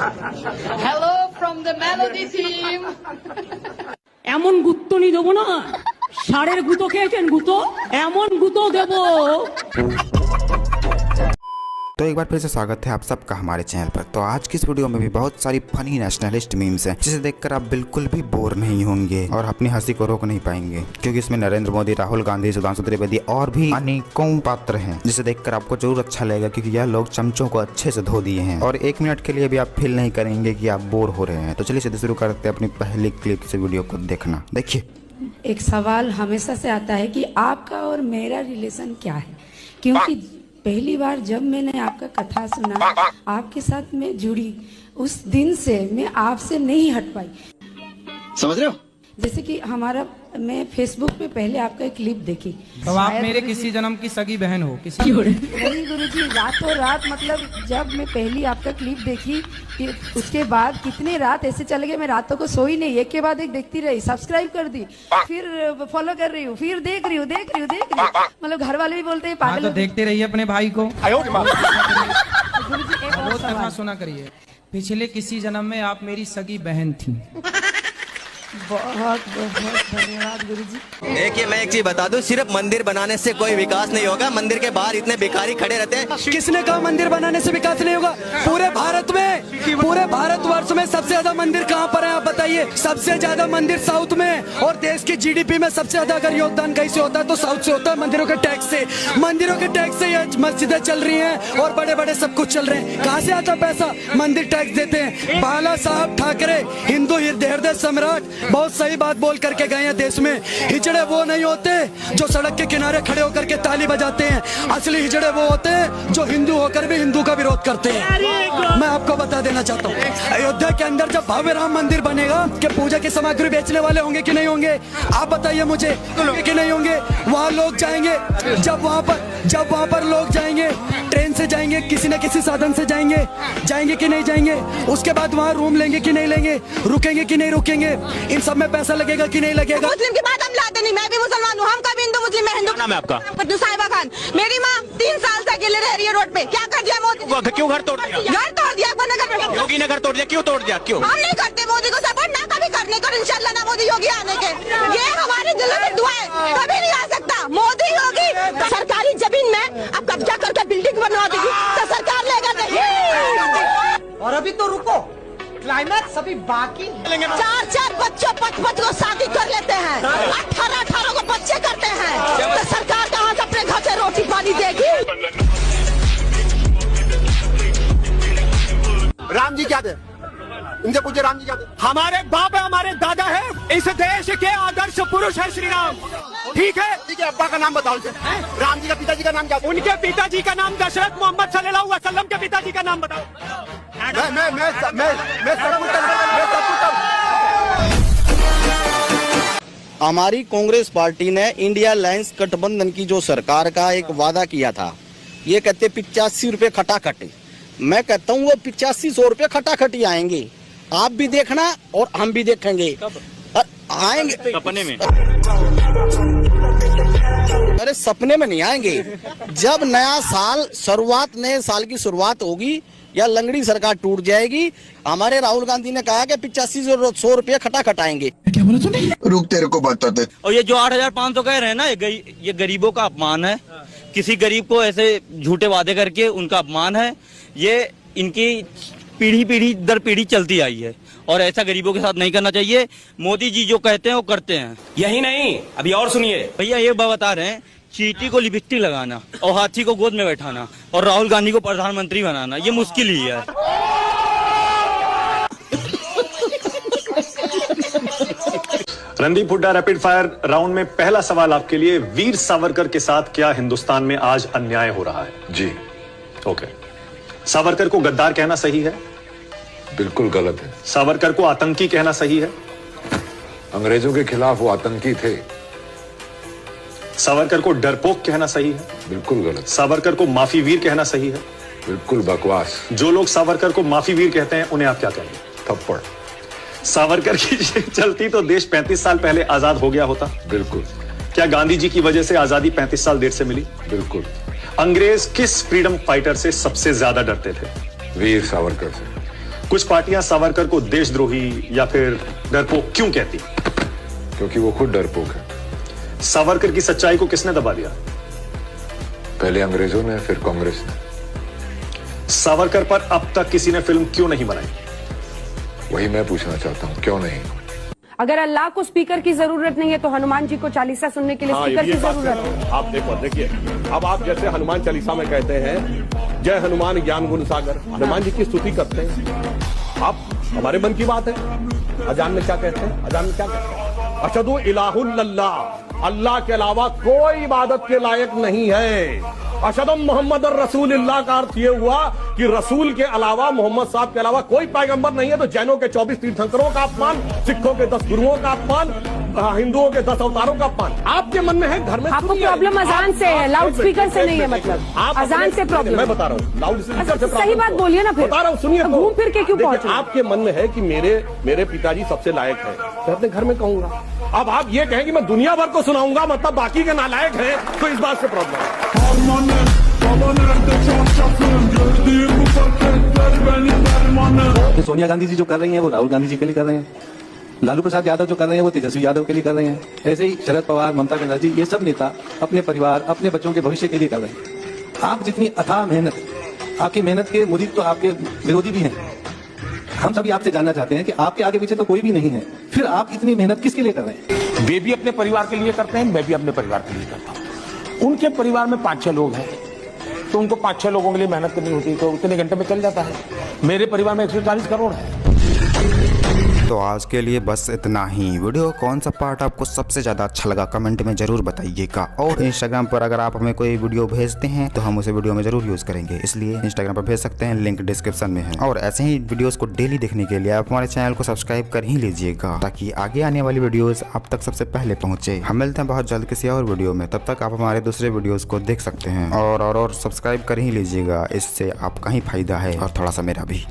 Hello from the Melody team. এমন গুত্তনি দেবো না, ষাঁড়ের গুঁতো খেয়েছেন, গুঁতো এমন গুঁতো দেবো। तो एक बार फिर से स्वागत है आप सबका हमारे चैनल पर। तो आज की इस वीडियो में भी बहुत सारी फनी नेशनलिस्ट मीम्स हैं जिसे देखकर आप बिल्कुल भी बोर नहीं होंगे और अपनी हंसी को रोक नहीं पाएंगे, क्योंकि इसमें नरेंद्र मोदी, राहुल गांधी, सुधांशु त्रिवेदी और भी अनेकों पात्र हैं जिसे देखकर आपको जरूर अच्छा लगेगा, क्योंकि यह लोग चमचों को अच्छे से धो दिए हैं और एक मिनट के लिए भी आप फील नहीं करेंगे कि आप बोर हो रहे हैं। तो चलिए सीधे शुरू करते हैं अपनी पहली क्लिप से वीडियो को देखना। देखिए, एक सवाल हमेशा से आता है कि आपका और मेरा रिलेशन क्या है, क्योंकि पहली बार जब मैंने आपका कथा सुना, आपके साथ मैं जुड़ी, उस दिन से मैं आपसे नहीं हट पाई। समझ रहे हो? जैसे कि मैं फेसबुक पे पहले आपका एक क्लिप देखी, तो आप मेरे किसी जन्म की सगी बहन हो किसी। नहीं गुरुजी, रातों रात, मतलब जब मैं पहली आपका क्लिप देखी, फिर उसके बाद कितने रात ऐसे चले गए, मैं रातों को सोई नहीं, एक के बाद एक देखती रही, सब्सक्राइब कर दी, फिर फॉलो कर रही हूँ, फिर देख रही हूँ, मतलब घर वाले भी बोलते हैं पागल। तो देखते रहिए अपने भाई को। गुरुजी एक और बहुत सवाल। सुना करिए, पिछले किसी जन्म में आप मेरी सगी बहन थी। बहुत बहुत धन्यवाद गुरुजी। देखिए, मैं एक चीज बता दूं, सिर्फ मंदिर बनाने से कोई विकास नहीं होगा। मंदिर के बाहर इतने भिखारी खड़े रहते हैं। किसने कहा मंदिर बनाने से विकास नहीं होगा? पूरे भारतवर्ष में सबसे ज्यादा मंदिर कहाँ पर है आप बताइए? सबसे ज्यादा मंदिर साउथ में, और देश की जीडीपी में सबसे ज्यादा अगर योगदान कहीं से होता है तो साउथ से होता है, मंदिरों के टैक्स से। मंदिरों के टैक्स से ये मस्जिदें चल रही हैं और बड़े बड़े सब कुछ चल रहे हैं। कहाँ से आता पैसा? मंदिर टैक्स देते हैं। बाला साहब ठाकरे, हिंदू हृदय सम्राट, बहुत सही बात बोल करके गए हैं। देश में हिजड़े वो नहीं होते जो सड़क के किनारे खड़े होकर के ताली बजाते हैं, असली हिजड़े वो होते हैं जो हिंदू होकर भी हिंदू का विरोध करते हैं। मैं आपको बता देना चाहता हूँ, अयोध्या के अंदर जब भव्य राम मंदिर बनेगा, कि पूजा की सामग्री बेचने वाले होंगे कि नहीं होंगे? आप बताइए मुझे, कि नहीं होंगे? वहाँ लोग जाएंगे, जब वहाँ पर लोग जाएंगे, ट्रेन से जाएंगे, किसी न किसी साधन से जाएंगे कि नहीं जाएंगे? उसके बाद वहाँ रूम लेंगे कि नहीं लेंगे? रुकेंगे कि नहीं रुकेंगे? इन सब में पैसा लगेगा कि नहीं लगेगा? मुस्लिम की बात हम लाते नहीं, मैं भी मुसलमान हूँ, हम कभी हिंदू मुस्लिम में हिंदू। नाम है आपका? साहिबा खान। मेरी माँ 3 साल से अकेले रह रही है रोड पे। क्या कर दिया मोदी? क्यों घर तोड़ दिया? घर तोड़ दिया, योगी ने घर तोड़ दिया। क्यों तोड़ दिया? क्यों? हम नहीं करते मोदी को सपोर्ट, ना कभी करने को, इंशाल्लाह ना मोदी योगी आने के। ये हमारे दिल में दुआ है, कभी नहीं आ सकता मोदी योगी। सरकारी जमीन में अब कब्जा करके बिल्डिंग बनवा देगी तो सरकार लेगा नहीं। और अभी तो रुको, क्लाइमैक्स अभी बाकी। 4 बच्चों 5 को शादी कर लेते हैं, 18 को बच्चे करते हैं, तो सरकार कहाँ से अपने घर से रोटी पानी देगी? राम जी क्या थे? इनसे पूछे राम जी क्या थे? हमारे बाप है, हमारे दादा है, इस देश के आदर्श पुरुष है श्री राम। ठीक है, अब्बा का नाम बताओ। राम जी का पिताजी का नाम क्या? उनके पिताजी का नाम दशरथ मोहम्मद सल्लल्लाहु अलैहि वसल्लम के पिताजी का नाम बताओ। हमारी कांग्रेस पार्टी ने इंडिया अलायंस गठबंधन की जो सरकार का एक वादा किया था, ये कहते 85 रुपए खटाखट। मैं कहता हूँ वो 8500 रुपए खटाखटी आएंगे। आप भी देखना और हम भी देखेंगे। आएंगे सपने में? अरे सपने में नहीं आएंगे। जब नया साल की शुरुआत होगी या लंगड़ी सरकार टूट जाएगी, हमारे राहुल गांधी ने कहा कि 8500 रुपये खटाखट आएंगे। क्या बोला तूने? रुक, तेरे को बताते। और ये जो 8500 कह रहे हैं ना, ये गरीबों का अपमान है। किसी गरीब को ऐसे झूठे वादे करके उनका अपमान है। ये इनकी पीढ़ी दर पीढ़ी चलती आई है और ऐसा गरीबों के साथ नहीं करना चाहिए। मोदी जी जो कहते हैं वो करते हैं। यही नहीं, अभी और सुनिए भैया, ये बता रहे हैं, चींटी को लिपस्टिक लगाना और हाथी को गोद में बैठाना और राहुल गांधी को प्रधानमंत्री बनाना, ये मुश्किल ही है। Randeep Hooda, rapid fire round में पहला सवाल आपके लिए। वीर सावरकर के साथ क्या हिंदुस्तान में आज अन्याय हो रहा है? जी। ओके। सावरकर को गद्दार कहना सही है? बिल्कुल गलत है। सावरकर को आतंकी कहना सही है? अंग्रेजों के खिलाफ वो आतंकी थे। सावरकर को डरपोक कहना सही है? बिल्कुल गलत। सावरकर को माफी वीर कहना सही है? बिल्कुल बकवास। जो लोग सावरकर को माफी वीर कहते हैं उन्हें आप क्या कहेंगे? थप्पड़। सावरकर की चलती तो देश 35 साल पहले आजाद हो गया होता? बिल्कुल। क्या गांधी जी की वजह से आजादी 35 साल देर से मिली? बिल्कुल। अंग्रेज किस फ्रीडम फाइटर से सबसे ज्यादा डरते थे? वीर सावरकर से। कुछ पार्टियां सावरकर को देशद्रोही या फिर डरपोक क्यों कहती? क्योंकि वो खुद डरपोक है। सावरकर की सच्चाई को किसने दबा दिया? पहले अंग्रेजों ने, फिर कांग्रेस ने। सावरकर पर अब तक किसी ने फिल्म क्यों नहीं बनाई? वही मैं पूछना चाहता हूं, क्यों नहीं? अगर अल्लाह को स्पीकर की जरूरत नहीं है तो हनुमान जी को चालीसा सुनने के लिए स्पीकर की जरूरत है। आप देखिए अब आप जैसे हनुमान चालीसा में कहते हैं जय हनुमान ज्ञान गुण सागर, हनुमान जी की स्तुति करते हैं। आप हमारे मन की बात है, अजान में क्या कहते हैं? अजान में क्या कहते हैं? अशहदु इलाहुल्लाह, अल्लाह के अलावा कोई इबादत के लायक नहीं है। अशहदु मोहम्मद रसूलुल्लाह का अर्थ ये हुआ कि रसूल के अलावा, मोहम्मद साहब के अलावा कोई पैगंबर नहीं है। तो जैनों के 24 तीर्थंकरों का अपमान, सिखों के 10 गुरुओं का अपमान, हिंदुओं के 10 अवतारों का अपमान। आपके मन में है, घर में आपको प्रॉब्लम अजान से है, लाउड स्पीकर से नहीं है। मतलब अजान से प्रॉब्लम, मैं बता रहा हूँ, लाउड स्पीकर से सही बात बोलिए ना। फिर बता रहा हूँ, सुनिए। घूम फिर के क्यों पहुंचे? आपके मन में है कि मेरे पिताजी सबसे लायक है, तो अपने घर में कहूंगा। अब आप ये कहें कि मैं दुनिया भर को सुनाऊंगा, मतलब बाकी के नालायक हैं, तो इस बात से प्रॉब्लम है। सोनिया गांधी जी जो कर रही हैं वो राहुल गांधी जी के लिए कर रहे हैं, लालू प्रसाद यादव जो कर रहे हैं वो तेजस्वी यादव के लिए कर रहे हैं, ऐसे ही शरद पवार, ममता बनर्जी, ये सब नेता अपने परिवार, अपने बच्चों के भविष्य के लिए कर रहे हैं। आप जितनी अथाह मेहनत, आपकी मेहनत के मुरीद तो आपके विरोधी भी हैं। हम सभी आपसे जानना चाहते हैं कि आपके आगे पीछे तो कोई भी नहीं है, फिर आप इतनी मेहनत किसके लिए कर रहे हैं? वे भी अपने परिवार के लिए करते हैं, मैं भी अपने परिवार के लिए करता हूँ। उनके परिवार में 5-6 लोग हैं, तो उनको 5-6 लोगों के लिए मेहनत करनी होती है, तो उतने घंटे में चल जाता है। मेरे परिवार में 140 करोड़ है। तो आज के लिए बस इतना ही। वीडियो का कौन सा पार्ट आपको सबसे ज्यादा अच्छा लगा कमेंट में जरूर बताइएगा। और इंस्टाग्राम पर अगर आप हमें कोई वीडियो भेजते हैं तो हम उसे वीडियो में जरूर यूज करेंगे, इसलिए इंस्टाग्राम पर भेज सकते हैं, लिंक डिस्क्रिप्शन में है। और ऐसे ही वीडियोस को डेली देखने के लिए आप हमारे चैनल को सब्सक्राइब कर ही लीजिएगा, ताकि आगे आने वाली वीडियोस आप तक सबसे पहले पहुंचे। हम मिलते हैं बहुत जल्द किसी और वीडियो में, तब तक आप हमारे दूसरे वीडियोस को देख सकते हैं और सब्सक्राइब कर ही लीजिएगा, इससे आपका ही फायदा है और थोड़ा सा मेरा भी।